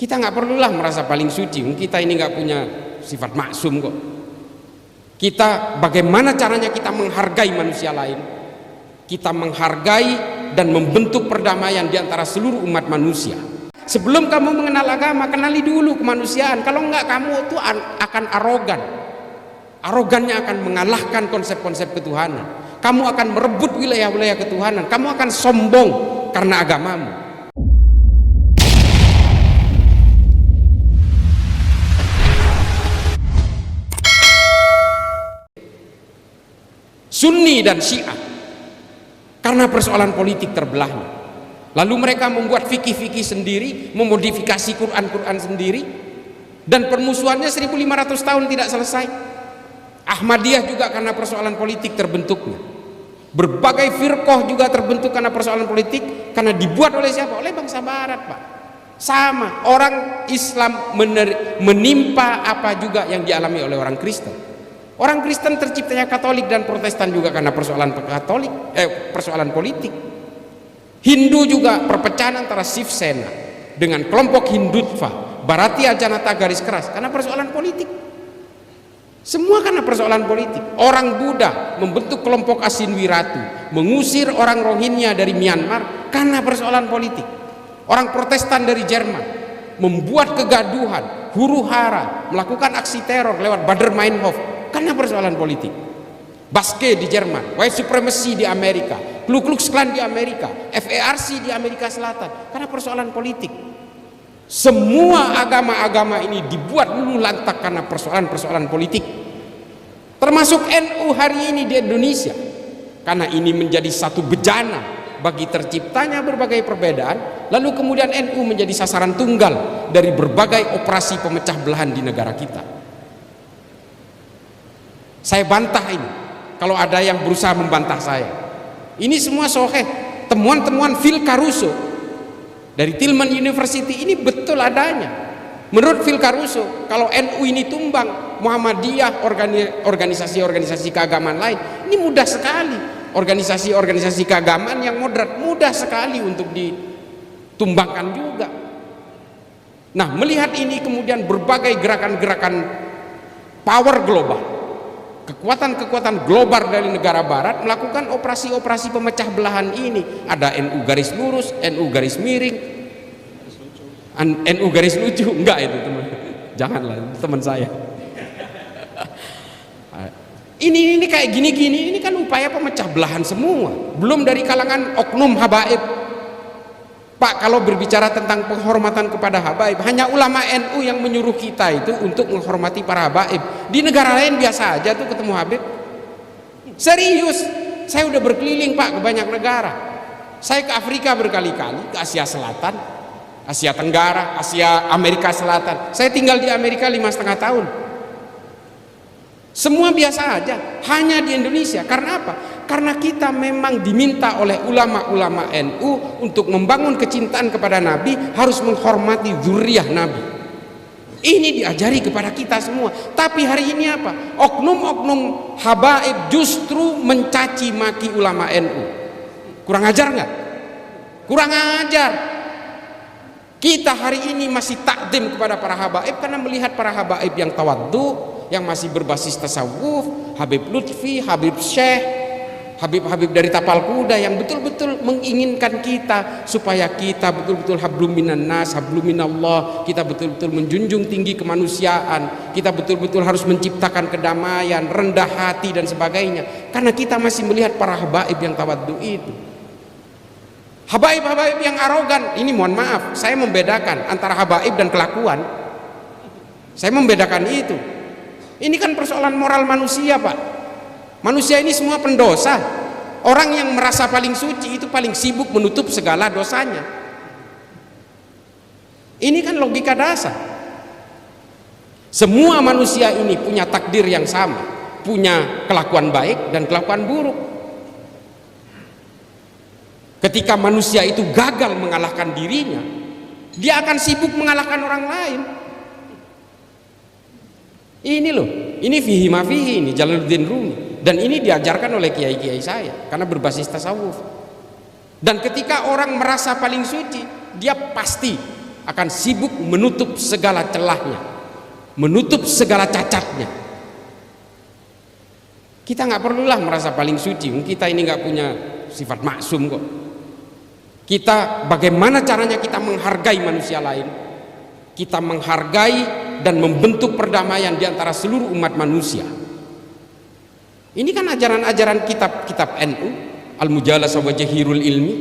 Kita nggak perlulah merasa paling suci, kita ini nggak punya sifat maksum kok. Kita bagaimana caranya kita menghargai manusia lain, kita menghargai dan membentuk perdamaian di antara seluruh umat manusia. Sebelum kamu mengenal agama, kenali dulu kemanusiaan. Kalau enggak, kamu itu akan arogan. Arogannya akan mengalahkan konsep-konsep ketuhanan. Kamu akan merebut wilayah-wilayah ketuhanan. Kamu akan sombong karena agamamu. Sunni dan Syiah karena persoalan politik terbelahnya. Lalu mereka membuat fikih-fikih sendiri, memodifikasi Quran-Quran sendiri, dan permusuhannya 1500 tahun tidak selesai. Ahmadiyah juga karena persoalan politik terbentuknya. Berbagai firqah juga terbentuk karena persoalan politik, karena dibuat oleh siapa? Oleh bangsa barat, Pak. Sama, orang Islam menimpa apa juga yang dialami oleh orang Kristen. Orang Kristen terciptanya Katolik dan Protestan juga karena persoalan persoalan politik. Hindu juga perpecahan antara Shiv Sena dengan kelompok Hindutva, Bharatiya Janata garis keras karena persoalan politik. Semua karena persoalan politik. Orang Buddha membentuk kelompok Asin Wiratu, mengusir orang Rohingya dari Myanmar karena persoalan politik. Orang Protestan dari Jerman membuat kegaduhan, huru-hara, melakukan aksi teror lewat Baader-Meinhof karena persoalan politik. Baske di Jerman, white supremacy di Amerika, Ku Klux Klan di Amerika, FARC di Amerika Selatan karena persoalan politik. Semua agama-agama ini dibuat dulu lantak karena persoalan-persoalan politik. Termasuk NU hari ini di Indonesia, karena ini menjadi satu bejana bagi terciptanya berbagai perbedaan, lalu kemudian NU menjadi sasaran tunggal dari berbagai operasi pemecah belahan di negara kita. Saya bantah ini kalau ada yang berusaha membantah saya. Ini semua soheh, temuan-temuan Phil Caruso dari Tillman University ini betul adanya. Menurut Phil Caruso, kalau NU ini tumbang, Muhammadiyah, organisasi-organisasi keagamaan lain, ini mudah sekali. Organisasi-organisasi keagamaan yang moderat mudah sekali untuk ditumbangkan juga. Nah, melihat ini kemudian berbagai gerakan-gerakan power global, kekuatan-kekuatan global dari negara barat melakukan operasi-operasi pemecah belahan ini. Ada NU garis lurus, NU garis miring, NU garis lucu. Enggak itu teman, janganlah teman saya. Ini kayak gini-gini, ini kan upaya pemecah belahan semua. Belum dari kalangan oknum habaib. Pak, kalau berbicara tentang penghormatan kepada habaib, hanya ulama NU yang menyuruh kita itu untuk menghormati para habaib. Di negara lain biasa aja tuh ketemu habib. Serius, saya udah berkeliling Pak ke banyak negara. Saya ke Afrika berkali-kali, ke Asia Selatan, Asia Tenggara, Asia Amerika Selatan. Saya tinggal di Amerika 5,5 tahun. Semua biasa aja, hanya di Indonesia. Karena apa? Karena kita memang diminta oleh ulama-ulama NU untuk membangun kecintaan kepada Nabi, harus menghormati zuriyah Nabi. Ini diajari kepada kita semua. Tapi hari ini apa? Oknum-oknum habaib justru mencaci maki ulama NU. Kurang ajar nggak? Kurang ajar. Kita hari ini masih takdim kepada para habaib karena melihat para habaib yang tawaddu, yang masih berbasis tasawuf, Habib Lutfi, Habib Syekh, Habib-habib dari tapal kuda yang betul-betul menginginkan kita supaya kita betul-betul hablum minan nas, hablum minallah, kita betul-betul menjunjung tinggi kemanusiaan, kita betul-betul harus menciptakan kedamaian, rendah hati dan sebagainya. Karena kita masih melihat para habaib yang tawaddu itu. Habaib-habaib yang arogan, ini mohon maaf, saya membedakan antara habaib dan kelakuan. Saya membedakan itu. Ini kan persoalan moral manusia, Pak. Manusia ini semua pendosa. Orang yang merasa paling suci itu paling sibuk menutup segala dosanya. Ini kan logika dasar. Semua manusia ini punya takdir yang sama, punya kelakuan baik dan kelakuan buruk. Ketika manusia itu gagal mengalahkan dirinya, dia akan sibuk mengalahkan orang lain. Ini loh, ini fihi ma fihi, ini Jalaluddin Rumi, dan ini diajarkan oleh kiai-kiai saya karena berbasis tasawuf. Dan ketika orang merasa paling suci, dia pasti akan sibuk menutup segala celahnya, menutup segala cacatnya. Kita nggak perlulah merasa paling suci, kita ini nggak punya sifat maksum kok. Kita bagaimana caranya kita menghargai manusia lain, kita menghargai dan membentuk perdamaian di antara seluruh umat manusia. Ini kan ajaran-ajaran kitab-kitab NU, Al-Mujalasah wa Jahirul Ilmi.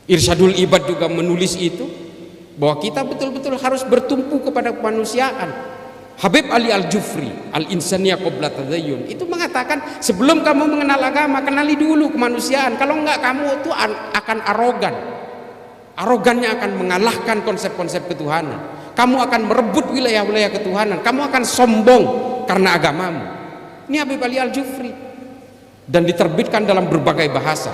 Irsyadul Ibad juga menulis itu, bahwa kita betul-betul harus bertumpu kepada kemanusiaan. Habib Ali Al-Jufri, Al-Insaniyah Qabla Tadayyun, itu mengatakan sebelum kamu mengenal agama, kenali dulu kemanusiaan. Kalau enggak, kamu itu akan arogan. Arogannya akan mengalahkan konsep-konsep ketuhanan. Kamu akan merebut wilayah-wilayah ketuhanan. Kamu akan sombong karena agamamu. Ini Habib Ali Al-Jufri, dan diterbitkan dalam berbagai bahasa.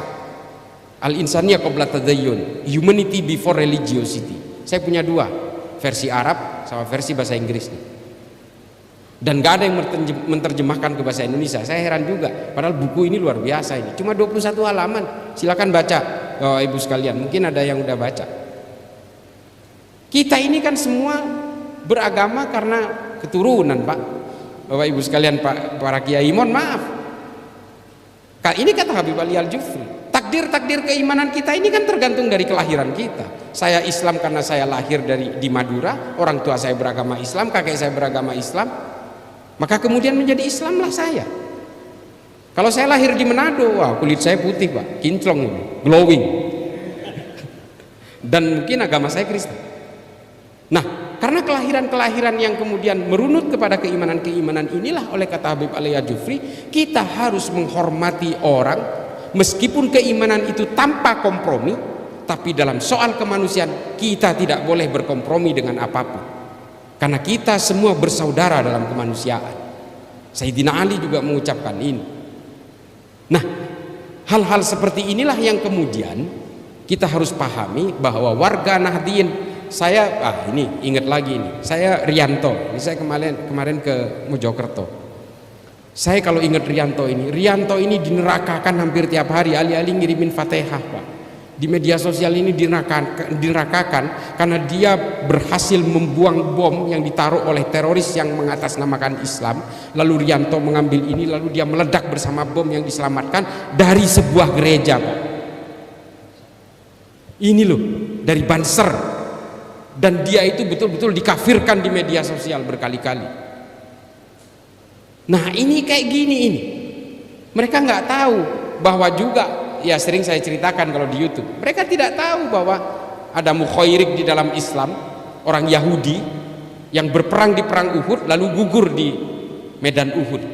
Al-Insaniyah Qabla Tadayyun, Humanity Before Religiosity. Saya punya dua, versi Arab sama versi bahasa Inggris nih. Dan gak ada yang menerjemahkan ke bahasa Indonesia. Saya heran juga, padahal buku ini luar biasa ini. Cuma 21 halaman. Silakan baca, oh, ibu sekalian. Mungkin ada yang udah baca. Kita ini kan semua beragama karena keturunan, Pak. Bapak ibu sekalian, Pak, para kiai, mohon maaf. Ini kata Habib Ali Al-Jufri. Takdir keimanan kita ini kan tergantung dari kelahiran kita. Saya Islam karena saya lahir di Madura, orang tua saya beragama Islam, kakek saya beragama Islam. Maka kemudian menjadi Islamlah saya. Kalau saya lahir di Manado, wah, kulit saya putih, Pak, kinclong ini, glowing. Dan mungkin agama saya Kristen. Nah, karena kelahiran-kelahiran yang kemudian merunut kepada keimanan-keimanan inilah, oleh kata Habib Ali Al-Jufri, kita harus menghormati orang meskipun keimanan itu tanpa kompromi, tapi dalam soal kemanusiaan kita tidak boleh berkompromi dengan apapun. Karena kita semua bersaudara dalam kemanusiaan. Sayyidina Ali juga mengucapkan ini. Nah, hal-hal seperti inilah yang kemudian kita harus pahami bahwa warga Nahdien, saya ini ingat lagi ini, saya Rianto. Ini saya kemarin ke Mojokerto. Saya kalau ingat Rianto ini dinerakakan hampir tiap hari. Ali-ali ngirimin Fatihah, Pak. Di media sosial ini dirakakan karena dia berhasil membuang bom yang ditaruh oleh teroris yang mengatasnamakan Islam. Lalu Rianto mengambil ini, lalu dia meledak bersama bom yang diselamatkan dari sebuah gereja, Pak. Ini loh, dari Banser. Dan dia itu betul-betul dikafirkan di media sosial berkali-kali. Nah, ini kayak gini ini. Mereka nggak tahu bahwa juga, ya sering saya ceritakan kalau di YouTube, mereka tidak tahu bahwa ada mukhairik di dalam Islam, orang Yahudi yang berperang di perang Uhud lalu gugur di medan Uhud.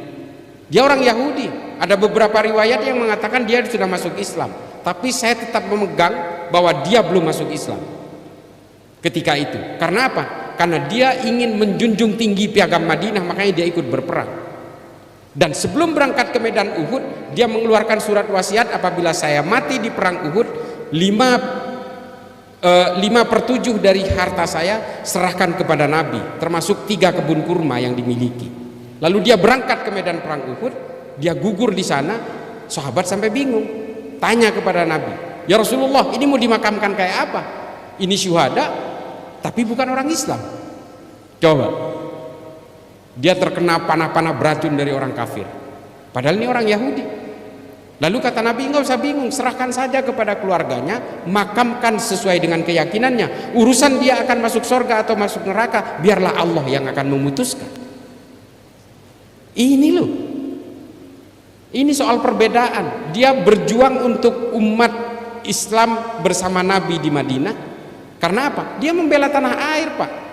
Dia orang Yahudi. Ada beberapa riwayat yang mengatakan dia sudah masuk Islam, tapi saya tetap memegang bahwa dia belum masuk Islam ketika itu. Karena apa? Karena dia ingin menjunjung tinggi piagam Madinah, makanya dia ikut berperang. Dan sebelum berangkat ke medan Uhud, dia mengeluarkan surat wasiat, apabila saya mati di perang Uhud, 5/7 dari harta saya serahkan kepada Nabi, termasuk 3 kebun kurma yang dimiliki. Lalu dia berangkat ke medan perang Uhud, dia gugur di sana. Sahabat sampai bingung, tanya kepada Nabi, ya Rasulullah, ini mau dimakamkan kayak apa? Ini syuhada, tapi bukan orang Islam. Coba, dia terkena panah-panah beracun dari orang kafir, padahal ini orang Yahudi. Lalu kata Nabi, nggak usah bingung, serahkan saja kepada keluarganya, makamkan sesuai dengan keyakinannya. Urusan dia akan masuk surga atau masuk neraka, biarlah Allah yang akan memutuskan. Ini loh, ini soal perbedaan. Dia berjuang untuk umat Islam bersama Nabi di Madinah. Karena apa? Dia membela tanah air, Pak.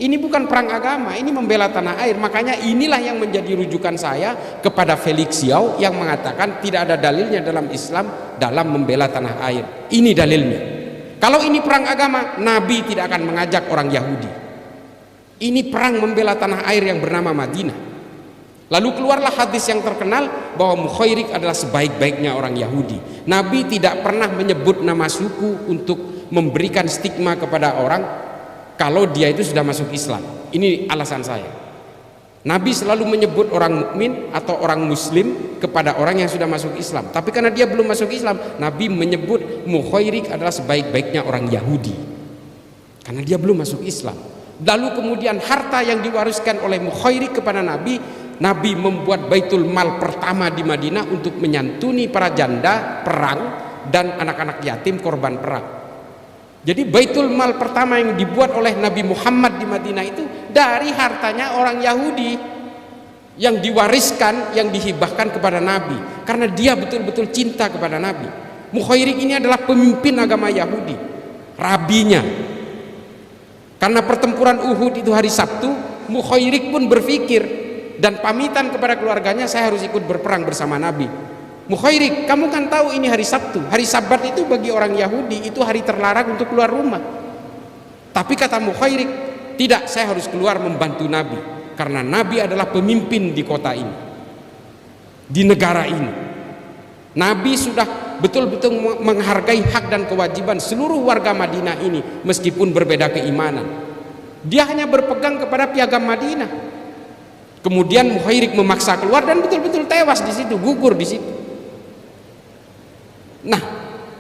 Ini bukan perang agama, ini membela tanah air. Makanya inilah yang menjadi rujukan saya kepada Felix Xiao yang mengatakan tidak ada dalilnya dalam Islam dalam membela tanah air. Ini dalilnya. Kalau ini perang agama, Nabi tidak akan mengajak orang Yahudi. Ini perang membela tanah air yang bernama Madinah. Lalu keluarlah hadis yang terkenal bahwa mukhairik adalah sebaik-baiknya orang Yahudi. Nabi tidak pernah menyebut nama suku untuk memberikan stigma kepada orang kalau dia itu sudah masuk Islam. Ini alasan saya. Nabi selalu menyebut orang mukmin atau orang muslim kepada orang yang sudah masuk Islam. Tapi karena dia belum masuk Islam, Nabi menyebut mukhairik adalah sebaik-baiknya orang Yahudi. karena dia belum masuk Islam. Lalu kemudian harta yang diwariskan oleh Mukhairik kepada Nabi, Nabi membuat Baitul Mal pertama di Madinah untuk menyantuni para janda perang dan anak-anak yatim korban perang. Jadi Baitul Mal pertama yang dibuat oleh Nabi Muhammad di Madinah itu dari hartanya orang Yahudi yang diwariskan, yang dihibahkan kepada Nabi, karena dia betul-betul cinta kepada Nabi. Mukhairik ini adalah pemimpin agama Yahudi, rabinya. Karena pertempuran Uhud itu hari Sabtu, Mukhairik pun berpikir dan pamitan kepada keluarganya, saya harus ikut berperang bersama Nabi. Mukhairik, kamu kan tahu ini hari Sabtu. Hari Sabat itu bagi orang Yahudi itu hari terlarang untuk keluar rumah. Tapi kata Mukhairik, tidak, saya harus keluar membantu Nabi, karena Nabi adalah pemimpin di kota ini, di negara ini. Nabi sudah betul-betul menghargai hak dan kewajiban seluruh warga Madinah ini meskipun berbeda keimanan. Dia hanya berpegang kepada piagam Madinah. Kemudian Mukhairik memaksa keluar dan betul-betul tewas di situ, gugur di situ. Nah,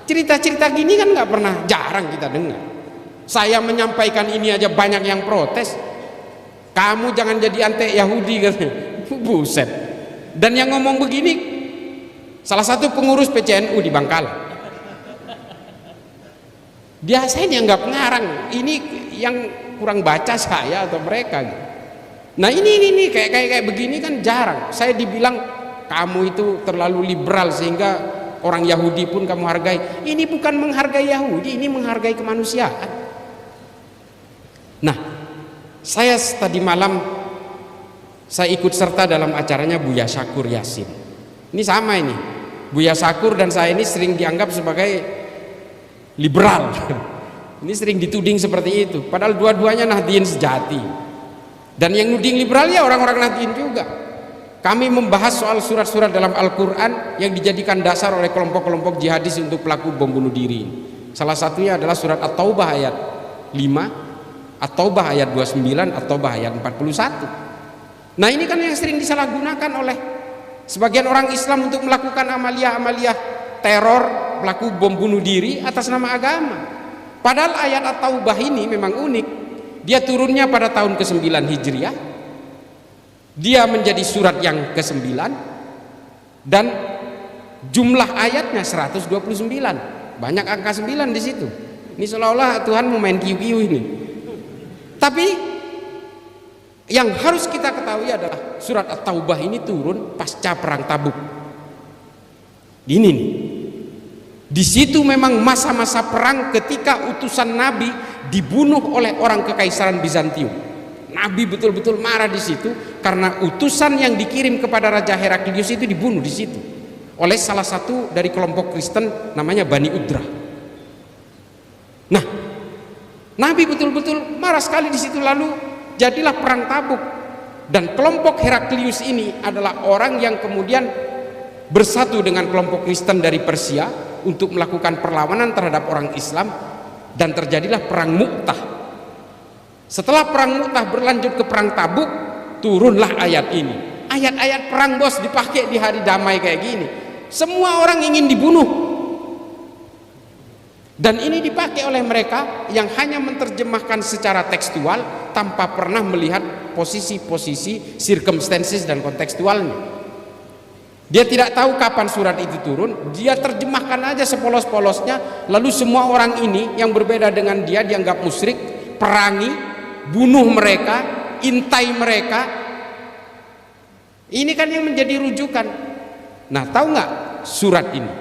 cerita-cerita gini kan nggak pernah, jarang kita dengar. Saya menyampaikan ini aja banyak yang protes. Kamu jangan jadi anti Yahudi katanya. Buset. Dan yang ngomong begini salah satu pengurus PCNU di Bangkalan. Dia saya dianggap ngarang. Ini yang kurang baca saya atau mereka gitu. Nah ini kayak begini kan jarang. Saya dibilang kamu itu terlalu liberal sehingga orang Yahudi pun kamu hargai. Ini bukan menghargai Yahudi, ini menghargai kemanusiaan. Nah, saya tadi malam saya ikut serta dalam acaranya Buya Syakur Yasin. Ini sama ini, Buya Syakur dan saya ini sering dianggap sebagai liberal. Ini sering dituding seperti itu, padahal dua-duanya Nahdliyin sejati. Dan yang nuding liberal ya orang-orang Nahdliyin juga. Kami membahas soal surat-surat dalam Al-Quran yang dijadikan dasar oleh kelompok-kelompok jihadis untuk pelaku bom bunuh diri. Salah satunya adalah surat At-Taubah ayat 5, At-Taubah ayat 29, At-Taubah ayat 41. Nah ini kan yang sering disalahgunakan oleh sebagian orang Islam untuk melakukan amalia-amalia teror, pelaku bom bunuh diri atas nama agama. Padahal ayat At-Taubah ini memang unik. Dia turunnya pada tahun ke-9 Hijriah. Dia menjadi surat yang ke-9 dan jumlah ayatnya 129. Banyak angka 9 di situ. Ini seolah-olah Tuhan mau main kiu-kiu ini. Tapi yang harus kita ketahui adalah surat At-Taubah ini turun pasca perang Tabuk. Ini nih. Di situ memang masa-masa perang ketika utusan Nabi dibunuh oleh orang kekaisaran Bizantium. Nabi betul-betul marah di situ karena utusan yang dikirim kepada Raja Heraklius itu dibunuh di situ oleh salah satu dari kelompok Kristen namanya Bani Udrah. Nah, Nabi betul-betul marah sekali di situ, lalu jadilah perang Tabuk. Dan kelompok Heraklius ini adalah orang yang kemudian bersatu dengan kelompok Kristen dari Persia untuk melakukan perlawanan terhadap orang Islam, dan terjadilah perang Mu'tah. Setelah perang Mu'tah berlanjut ke perang Tabuk, turunlah ayat ini. Ayat-ayat perang bos dipakai di hari damai kayak gini. Semua orang ingin dibunuh. Dan ini dipakai oleh mereka yang hanya menerjemahkan secara tekstual tanpa pernah melihat posisi-posisi, circumstances dan kontekstualnya. Dia tidak tahu kapan surat itu turun, dia terjemahkan aja sepolos-polosnya, lalu semua orang ini yang berbeda dengan dia dianggap musyrik, perangi, bunuh mereka, intai mereka. Ini kan yang menjadi rujukan. Nah, tahu nggak surat ini?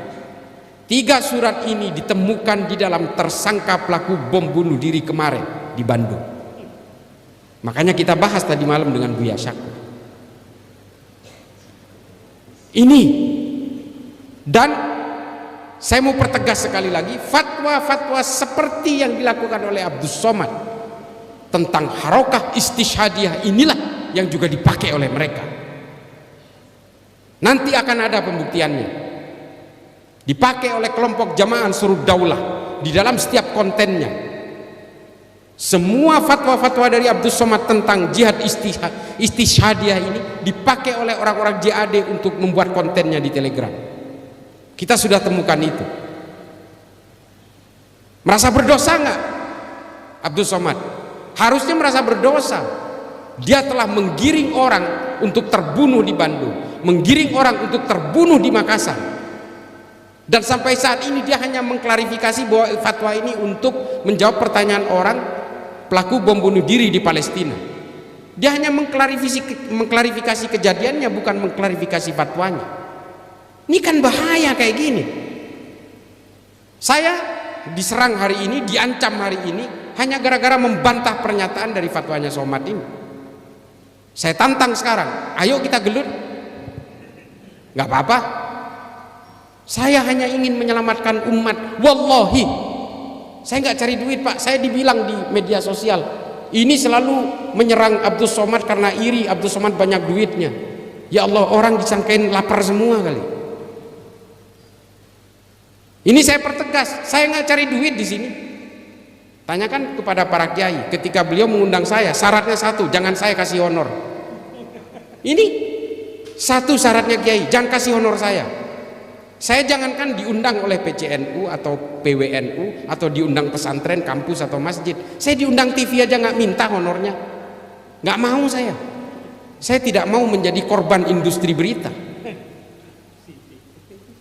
3 surat ini ditemukan di dalam tersangka pelaku bom bunuh diri kemarin di Bandung. Makanya kita bahas tadi malam dengan Buya Syakur. Ini, dan saya mau pertegas sekali lagi, fatwa-fatwa seperti yang dilakukan oleh Abdus Somad tentang harokah istishadiyah inilah yang juga dipakai oleh mereka. Nanti akan ada pembuktiannya. Dipakai oleh kelompok Jamaah Ansarud Daulah di dalam setiap kontennya. Semua fatwa-fatwa dari Abdus Somad tentang jihad istishadiyah ini dipakai oleh orang-orang JAD untuk membuat kontennya di Telegram. Kita sudah temukan itu. Merasa berdosa nggak? Abdul Somad harusnya merasa berdosa. Dia telah menggiring orang untuk terbunuh di Bandung, menggiring orang untuk terbunuh di Makassar, dan sampai saat ini dia hanya mengklarifikasi bahwa fatwa ini untuk menjawab pertanyaan orang pelaku bom bunuh diri di Palestina. Dia hanya mengklarifikasi kejadiannya, bukan mengklarifikasi fatwanya. Ini kan bahaya kayak gini. Saya diserang hari ini, diancam hari ini hanya gara-gara membantah pernyataan dari fatwanya Somad ini. Saya tantang sekarang, ayo kita gelut. Nggak apa-apa. Saya hanya ingin menyelamatkan umat. Wallahi, saya nggak cari duit Pak. Saya dibilang di media sosial, ini selalu menyerang Abdul Somad karena iri Abdul Somad banyak duitnya. Ya Allah, orang disangkain lapar semua kali. Ini saya pertegas, saya nggak cari duit di sini. Tanyakan kepada para kiai, ketika beliau mengundang saya, syaratnya satu, jangan saya kasih honor. Ini satu syaratnya kiai, jangan kasih honor saya. Saya jangankan diundang oleh PCNU atau PWNU atau diundang pesantren, kampus atau masjid. Saya diundang TV aja nggak minta honornya, nggak mau saya. Saya tidak mau menjadi korban industri berita.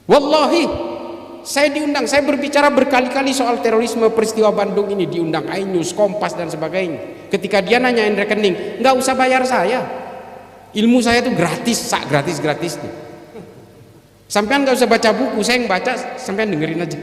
Wallahi. Saya diundang, saya berbicara berkali-kali soal terorisme peristiwa Bandung ini, diundang iNews, Kompas dan sebagainya. Ketika dia nanyain rekening, nggak usah bayar saya. Ilmu saya itu gratis, sak gratis-gratisnya. Sampean nggak usah baca buku, saya yang baca, sampean dengerin aja.